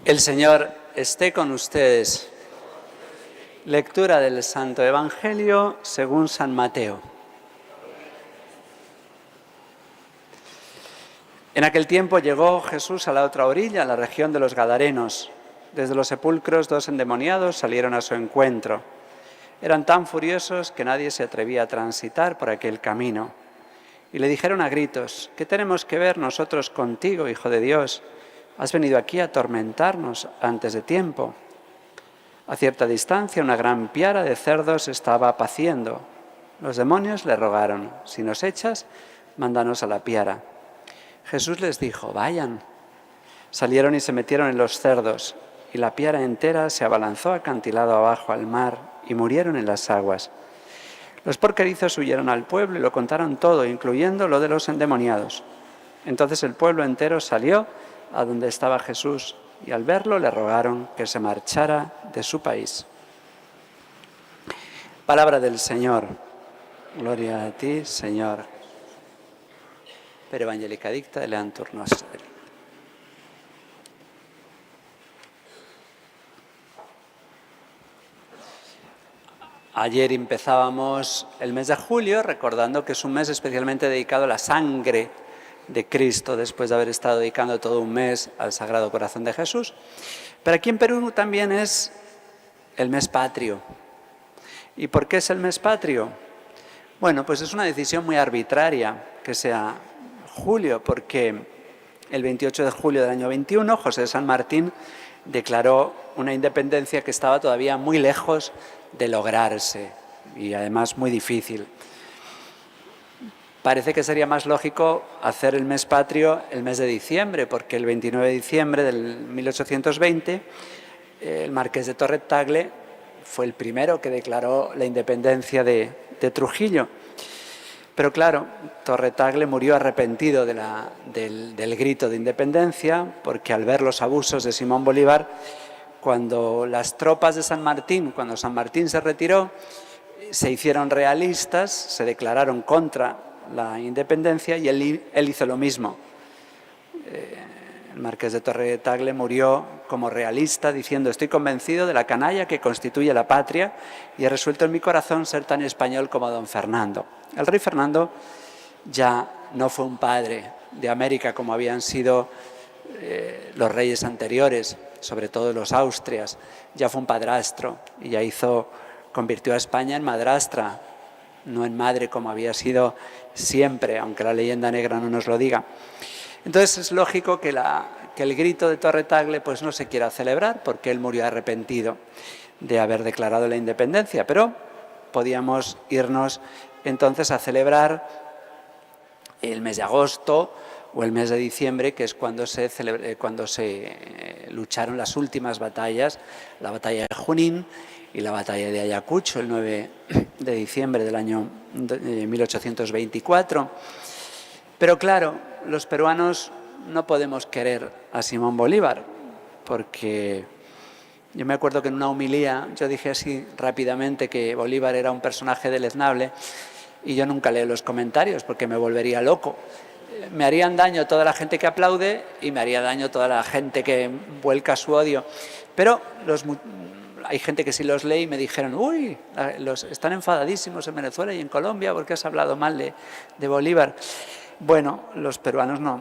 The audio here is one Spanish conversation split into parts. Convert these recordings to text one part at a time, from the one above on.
El Señor esté con ustedes. Lectura del Santo Evangelio según San Mateo. En aquel tiempo llegó Jesús a la otra orilla, a la región de los Gadarenos. Desde los sepulcros 2 endemoniados salieron a su encuentro. Eran tan furiosos que nadie se atrevía a transitar por aquel camino. Y le dijeron a gritos: ¿qué tenemos que ver nosotros contigo, Hijo de Dios? ¿Has venido aquí a atormentarnos antes de tiempo? A cierta distancia una gran piara de cerdos estaba paciendo. Los demonios le rogaron: si nos echas, mándanos a la piara. Jesús les dijo: vayan. Salieron y se metieron en los cerdos, y la piara entera se abalanzó acantilado abajo al mar y murieron en las aguas. Los porquerizos huyeron al pueblo y lo contaron todo, incluyendo lo de los endemoniados. Entonces el pueblo entero salió a donde estaba Jesús y al verlo le rogaron que se marchara de su país. Palabra del Señor. Gloria a ti, Señor. Per Evangelica dicta eleantur nostri. Ayer empezábamos el mes de julio recordando que es un mes especialmente dedicado a la sangre de Cristo, después de haber estado dedicando todo un mes al Sagrado Corazón de Jesús. Pero aquí en Perú también es el mes patrio. ¿Y por qué es el mes patrio? Bueno, pues es una decisión muy arbitraria que sea julio, porque el 28 de julio del año 21 José de San Martín declaró una independencia que estaba todavía muy lejos de lograrse y además muy difícil. Parece que sería más lógico hacer el mes patrio el mes de diciembre, porque el 29 de diciembre del 1820 el marqués de Torre Tagle fue el primero que declaró la independencia de Trujillo. Pero claro, Torre Tagle murió arrepentido del grito de independencia, porque al ver los abusos de Simón Bolívar, cuando las tropas de San Martín, cuando San Martín se retiró, se hicieron realistas, se declararon contra la independencia y él hizo lo mismo. El marqués de Torre Tagle murió como realista diciendo: estoy convencido de la canalla que constituye la patria y he resuelto en mi corazón ser tan español como don Fernando. El rey Fernando ya no fue un padre de América como habían sido los reyes anteriores, sobre todo los Austrias. Ya fue un padrastro y ya convirtió a España en madrastra, no en madre como había sido siempre, aunque la leyenda negra no nos lo diga. Entonces es lógico que el grito de Torre Tagle pues no se quiera celebrar, porque él murió arrepentido de haber declarado la independencia, pero podíamos irnos entonces a celebrar el mes de agosto o el mes de diciembre, que es cuando se lucharon las últimas batallas, la batalla de Junín y la batalla de Ayacucho, el 9 de diciembre del año 1824. Pero claro, los peruanos no podemos querer a Simón Bolívar, porque yo me acuerdo que en una homilía yo dije así rápidamente que Bolívar era un personaje deleznable, y yo nunca leo los comentarios porque me volvería loco. Me harían daño toda la gente que aplaude y me haría daño toda la gente que vuelca su odio. Pero hay gente que sí los lee y me dijeron: uy, están enfadadísimos en Venezuela y en Colombia porque has hablado mal de Bolívar. Bueno, los peruanos no.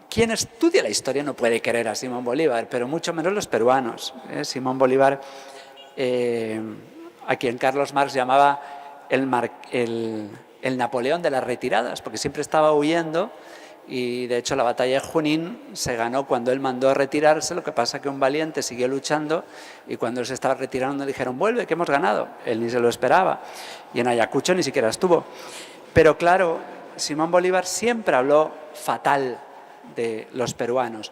Quien estudia la historia no puede querer a Simón Bolívar, pero mucho menos los peruanos. Simón Bolívar, a quien Carlos Marx llamaba el Napoleón de las retiradas, porque siempre estaba huyendo. Y de hecho la batalla de Junín se ganó cuando él mandó retirarse. Lo que pasa es que un valiente siguió luchando, y cuando él se estaba retirando le dijeron: vuelve, que hemos ganado. Él ni se lo esperaba, y en Ayacucho ni siquiera estuvo. Pero claro, Simón Bolívar siempre habló fatal de los peruanos,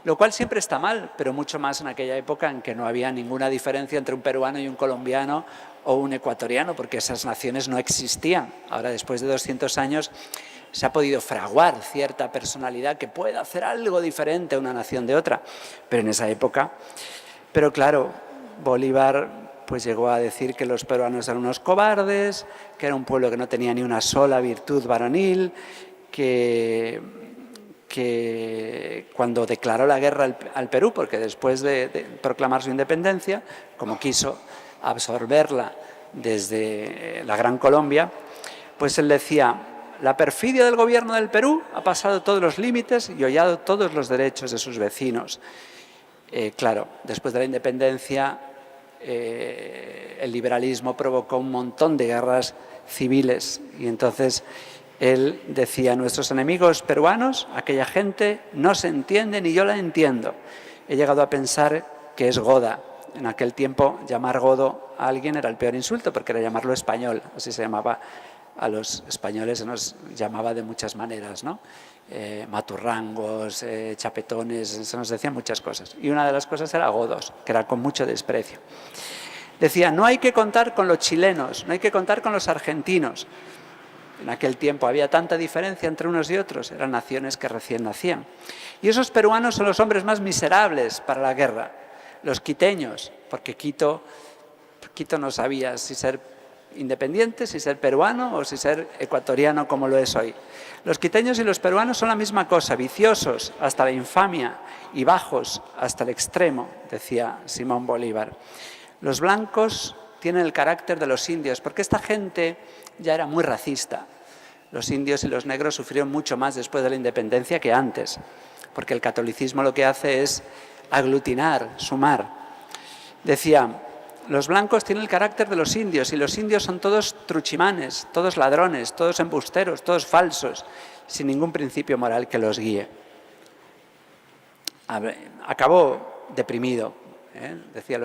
lo cual siempre está mal, pero mucho más en aquella época en que no había ninguna diferencia entre un peruano y un colombiano o un ecuatoriano, porque esas naciones no existían. Ahora, después de 200 años, se ha podido fraguar cierta personalidad que pueda hacer algo diferente a una nación de otra, pero en esa época. Pero claro, Bolívar pues llegó a decir que los peruanos eran unos cobardes, que era un pueblo que no tenía ni una sola virtud varonil, que que cuando declaró la guerra al Perú, porque después de proclamar su independencia, como quiso absorberla desde la Gran Colombia, pues él decía: la perfidia del gobierno del Perú ha pasado todos los límites y hollado todos los derechos de sus vecinos. Claro, después de la independencia, el liberalismo provocó un montón de guerras civiles y entonces él decía: nuestros enemigos peruanos, aquella gente, no se entiende ni yo la entiendo. He llegado a pensar que es goda. En aquel tiempo llamar godo a alguien era el peor insulto porque era llamarlo español, así se llamaba a los españoles, se nos llamaba de muchas maneras, ¿no? Maturrangos, chapetones, se nos decían muchas cosas. Y una de las cosas era godos, que era con mucho desprecio. Decía: no hay que contar con los chilenos, no hay que contar con los argentinos. En aquel tiempo había tanta diferencia entre unos y otros, eran naciones que recién nacían. Y esos peruanos son los hombres más miserables para la guerra. Los quiteños, porque Quito no sabía si ser independiente, si ser peruano o si ser ecuatoriano como lo es hoy. Los quiteños y los peruanos son la misma cosa, viciosos hasta la infamia y bajos hasta el extremo, decía Simón Bolívar. Los blancos tienen el carácter de los indios, porque esta gente ya era muy racista. Los indios y los negros sufrieron mucho más después de la independencia que antes, porque el catolicismo lo que hace es aglutinar, sumar. Decía: los blancos tienen el carácter de los indios y los indios son todos truchimanes, todos ladrones, todos embusteros, todos falsos, sin ningún principio moral que los guíe. Acabó deprimido, decía: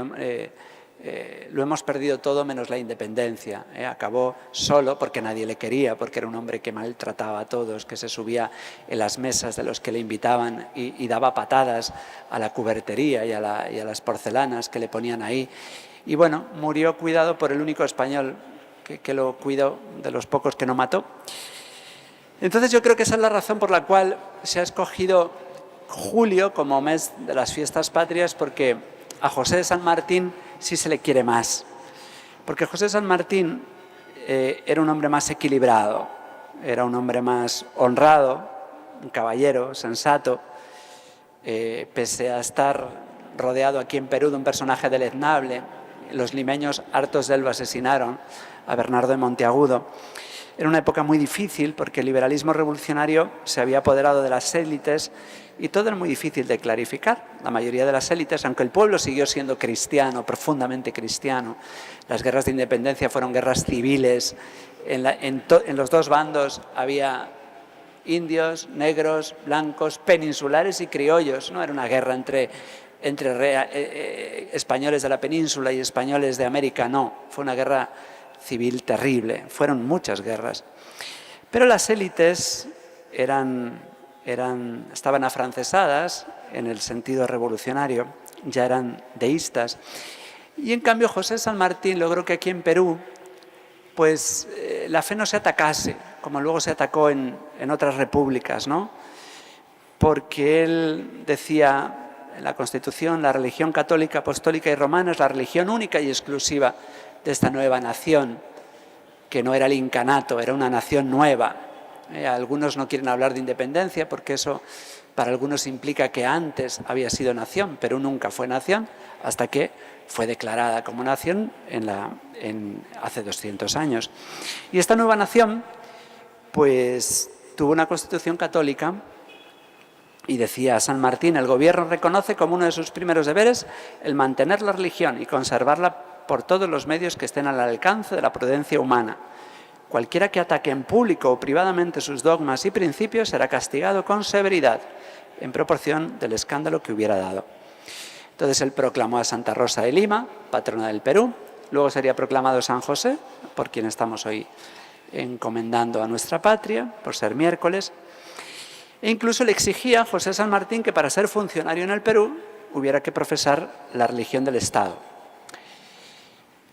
lo hemos perdido todo menos la independencia. Acabó solo porque nadie le quería, porque era un hombre que maltrataba a todos, que se subía en las mesas de los que le invitaban y daba patadas a la cubertería y a las porcelanas que le ponían ahí. Y bueno, murió cuidado por el único español que lo cuidó, de los pocos que no mató. Entonces yo creo que esa es la razón por la cual se ha escogido julio como mes de las fiestas patrias, porque a José de San Martín sí se le quiere más. Porque José de San Martín era un hombre más equilibrado, era un hombre más honrado, un caballero, sensato, pese a estar rodeado aquí en Perú de un personaje deleznable. Los limeños, hartos de él, lo asesinaron, a Bernardo de Monteagudo. Era una época muy difícil porque el liberalismo revolucionario se había apoderado de las élites y todo era muy difícil de clarificar. La mayoría de las élites, aunque el pueblo siguió siendo cristiano, profundamente cristiano, las guerras de independencia fueron guerras civiles. En los dos bandos había indios, negros, blancos, peninsulares y criollos. No era una guerra entre españoles de la península y españoles de América, no. Fue una guerra civil terrible. Fueron muchas guerras. Pero las élites estaban afrancesadas en el sentido revolucionario, ya eran deístas. Y en cambio José San Martín logró que aquí en Perú pues la fe no se atacase, como luego se atacó en otras repúblicas, ¿no? Porque él decía: en la Constitución, la religión católica, apostólica y romana es la religión única y exclusiva de esta nueva nación, que no era el incanato, era una nación nueva. Algunos no quieren hablar de independencia porque eso para algunos implica que antes había sido nación. Perú nunca fue nación hasta que fue declarada como nación hace 200 años. Y esta nueva nación pues tuvo una constitución católica y decía San Martín: el gobierno reconoce como uno de sus primeros deberes el mantener la religión y conservarla por todos los medios que estén al alcance de la prudencia humana. Cualquiera que ataque en público o privadamente sus dogmas y principios será castigado con severidad, en proporción del escándalo que hubiera dado. Entonces él proclamó a Santa Rosa de Lima, patrona del Perú. Luego sería proclamado San José, por quien estamos hoy encomendando a nuestra patria, por ser miércoles. E incluso le exigía a José San Martín que para ser funcionario en el Perú hubiera que profesar la religión del Estado.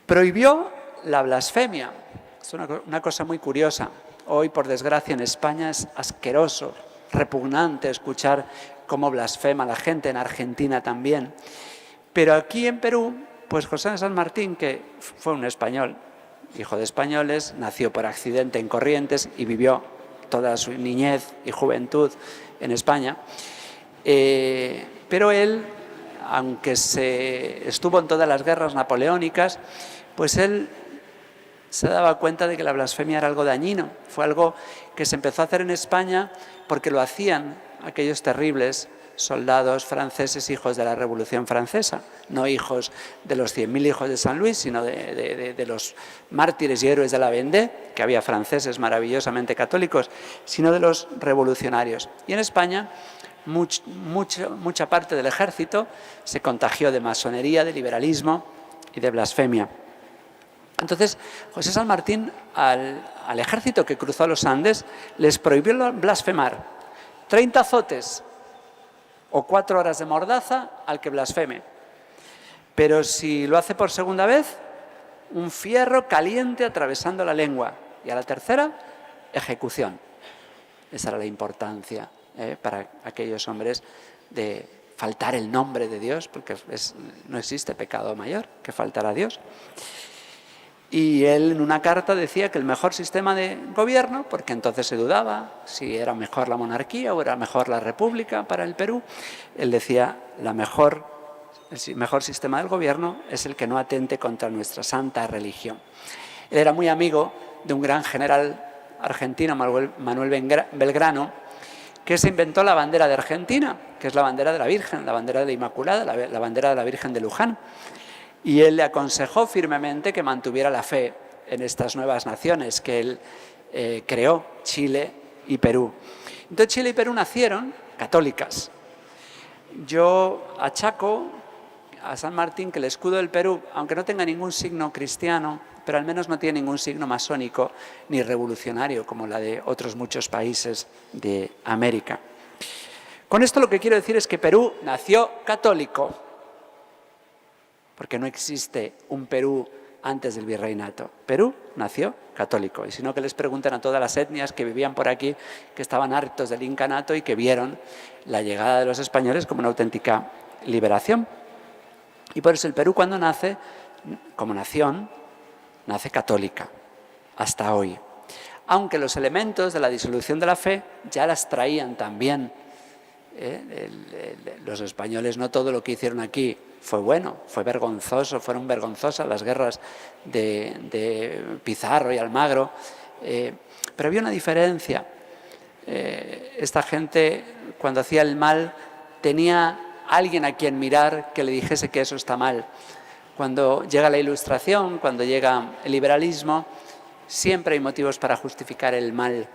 Prohibió la blasfemia. Es una cosa muy curiosa. Hoy, por desgracia, en España es asqueroso, repugnante escuchar cómo blasfema la gente, en Argentina también. Pero aquí en Perú, pues José de San Martín, que fue un español, hijo de españoles, nació por accidente en Corrientes y vivió toda su niñez y juventud en España. Pero él, aunque estuvo en todas las guerras napoleónicas, pues él se daba cuenta de que la blasfemia era algo dañino. Fue algo que se empezó a hacer en España porque lo hacían aquellos terribles soldados franceses, hijos de la Revolución Francesa, no hijos de los 100.000 hijos de San Luis, sino de los mártires y héroes de la Vendée, que había franceses maravillosamente católicos, sino de los revolucionarios. Y en España mucha parte del ejército se contagió de masonería, de liberalismo y de blasfemia. Entonces, José San Martín al ejército que cruzó los Andes les prohibió blasfemar. 30 azotes o 4 horas de mordaza al que blasfeme. Pero si lo hace por segunda vez, un fierro caliente atravesando la lengua. Y a la tercera, ejecución. Esa era la importancia para aquellos hombres de faltar el nombre de Dios, porque no existe pecado mayor que faltar a Dios. Y él en una carta decía que el mejor sistema de gobierno, porque entonces se dudaba si era mejor la monarquía o era mejor la república para el Perú, él decía el mejor sistema del gobierno es el que no atente contra nuestra santa religión. Él era muy amigo de un gran general argentino, Manuel Belgrano, que se inventó la bandera de Argentina, que es la bandera de la Virgen, la bandera de la Inmaculada, la bandera de la Virgen de Luján. Y él le aconsejó firmemente que mantuviera la fe en estas nuevas naciones que él creó, Chile y Perú. Entonces Chile y Perú nacieron católicas. Yo achaco a San Martín que el escudo del Perú, aunque no tenga ningún signo cristiano, pero al menos no tiene ningún signo masónico ni revolucionario como la de otros muchos países de América. Con esto lo que quiero decir es que Perú nació católico, porque no existe un Perú antes del virreinato. Perú nació católico. Y si no, que les pregunten a todas las etnias que vivían por aquí, que estaban hartos del incanato y que vieron la llegada de los españoles como una auténtica liberación. Y por eso el Perú, cuando nace, como nación, nace católica, hasta hoy. Aunque los elementos de la disolución de la fe ya las traían también. Los españoles, no todo lo que hicieron aquí fue bueno, fue vergonzoso, fueron vergonzosas las guerras de Pizarro y Almagro, pero había una diferencia. Esta gente, cuando hacía el mal, tenía alguien a quien mirar que le dijese que eso está mal. Cuando llega la Ilustración, cuando llega el liberalismo, siempre hay motivos para justificar el mal.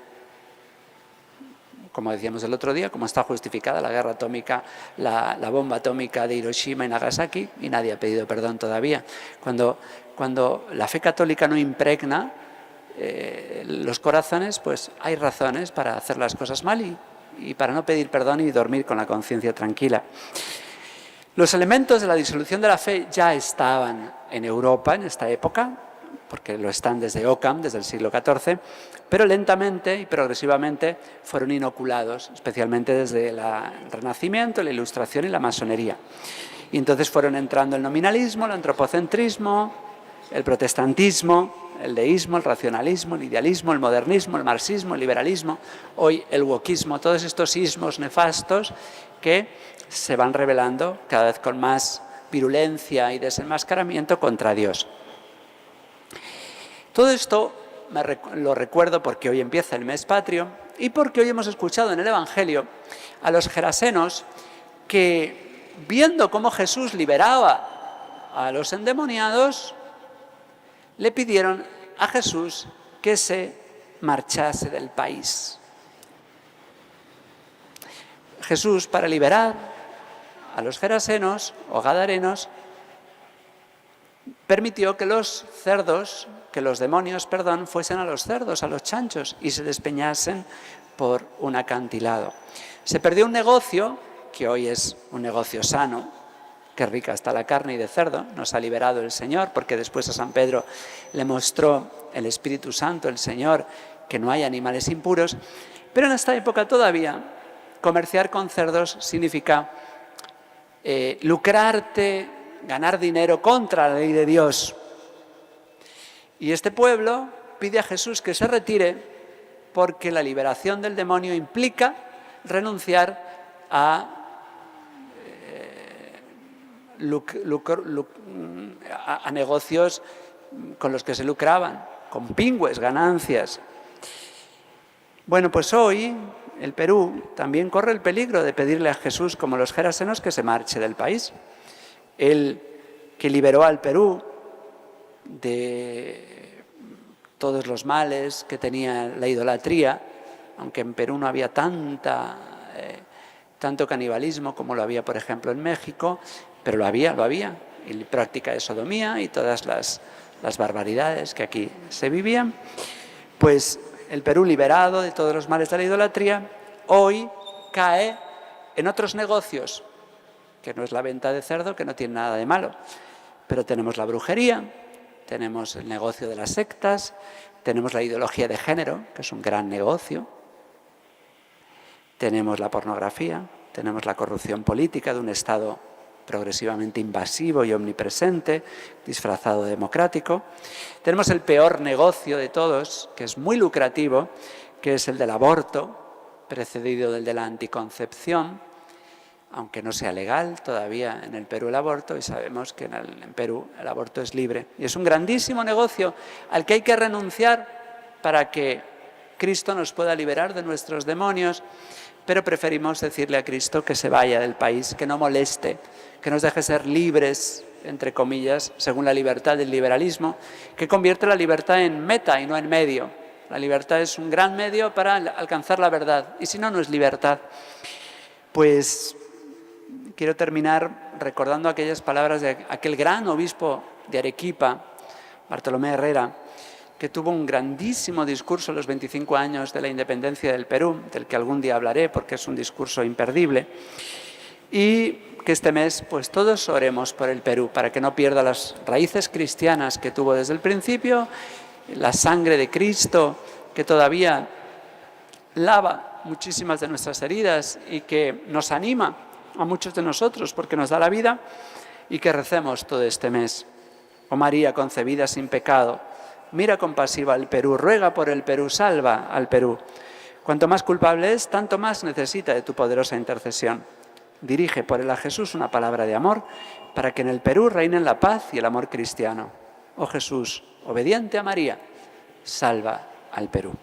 Como decíamos el otro día, como está justificada la guerra atómica, la bomba atómica de Hiroshima y Nagasaki, y nadie ha pedido perdón todavía. Cuando la fe católica no impregna los corazones, pues hay razones para hacer las cosas mal y para no pedir perdón y dormir con la conciencia tranquila. Los elementos de la disolución de la fe ya estaban en Europa en esta época, porque lo están desde Occam, desde el siglo XIV, pero lentamente y progresivamente fueron inoculados, especialmente desde el Renacimiento, la Ilustración y la masonería. Y entonces fueron entrando el nominalismo, el antropocentrismo, el protestantismo, el deísmo, el racionalismo, el idealismo, el modernismo, el marxismo, el liberalismo, hoy el wokismo, todos estos ismos nefastos que se van revelando cada vez con más virulencia y desenmascaramiento contra Dios. Todo esto lo recuerdo porque hoy empieza el mes patrio y porque hoy hemos escuchado en el Evangelio a los gerasenos que, viendo cómo Jesús liberaba a los endemoniados, le pidieron a Jesús que se marchase del país. Jesús, para liberar a los gerasenos o gadarenos, permitió que los demonios, fuesen a los cerdos, a los chanchos, y se despeñasen por un acantilado. Se perdió un negocio, que hoy es un negocio sano, que rica está la carne y de cerdo, nos ha liberado el Señor, porque después a San Pedro le mostró el Espíritu Santo, el Señor, que no hay animales impuros, pero en esta época todavía comerciar con cerdos significa lucrarte, ganar dinero contra la ley de Dios. Y este pueblo pide a Jesús que se retire porque la liberación del demonio implica renunciar a negocios con los que se lucraban, con pingües ganancias. Bueno, pues hoy el Perú también corre el peligro de pedirle a Jesús, como los gerasenos, que se marche del país. Él, que liberó al Perú de todos los males que tenía la idolatría, aunque en Perú no había tanto canibalismo como lo había, por ejemplo, en México, pero lo había, y práctica de sodomía y todas las barbaridades que aquí se vivían. Pues el Perú, liberado de todos los males de la idolatría, hoy cae en otros negocios, que no es la venta de cerdo, que no tiene nada de malo, pero tenemos la brujería, tenemos el negocio de las sectas, tenemos la ideología de género, que es un gran negocio, tenemos la pornografía, tenemos la corrupción política de un Estado progresivamente invasivo y omnipresente, disfrazado de democrático. Tenemos el peor negocio de todos, que es muy lucrativo, que es el del aborto, precedido del de la anticoncepción, aunque no sea legal todavía en el Perú el aborto, y sabemos que en Perú el aborto es libre. Y es un grandísimo negocio al que hay que renunciar para que Cristo nos pueda liberar de nuestros demonios, pero preferimos decirle a Cristo que se vaya del país, que no moleste, que nos deje ser libres, entre comillas, según la libertad del liberalismo, que convierte la libertad en meta y no en medio. La libertad es un gran medio para alcanzar la verdad, y si no, no es libertad. Pues quiero terminar recordando aquellas palabras de aquel gran obispo de Arequipa, Bartolomé Herrera, que tuvo un grandísimo discurso en los 25 años de la independencia del Perú, del que algún día hablaré porque es un discurso imperdible, y que este mes pues todos oremos por el Perú para que no pierda las raíces cristianas que tuvo desde el principio, la sangre de Cristo que todavía lava muchísimas de nuestras heridas y que nos anima a muchos de nosotros porque nos da la vida, y que recemos todo este mes. Oh María concebida sin pecado, mira compasiva al Perú, ruega por el Perú, salva al Perú. Cuanto más culpable es, tanto más necesita de tu poderosa intercesión. Dirige por él a Jesús una palabra de amor para que en el Perú reinen la paz y el amor cristiano. Oh Jesús, obediente a María, salva al Perú.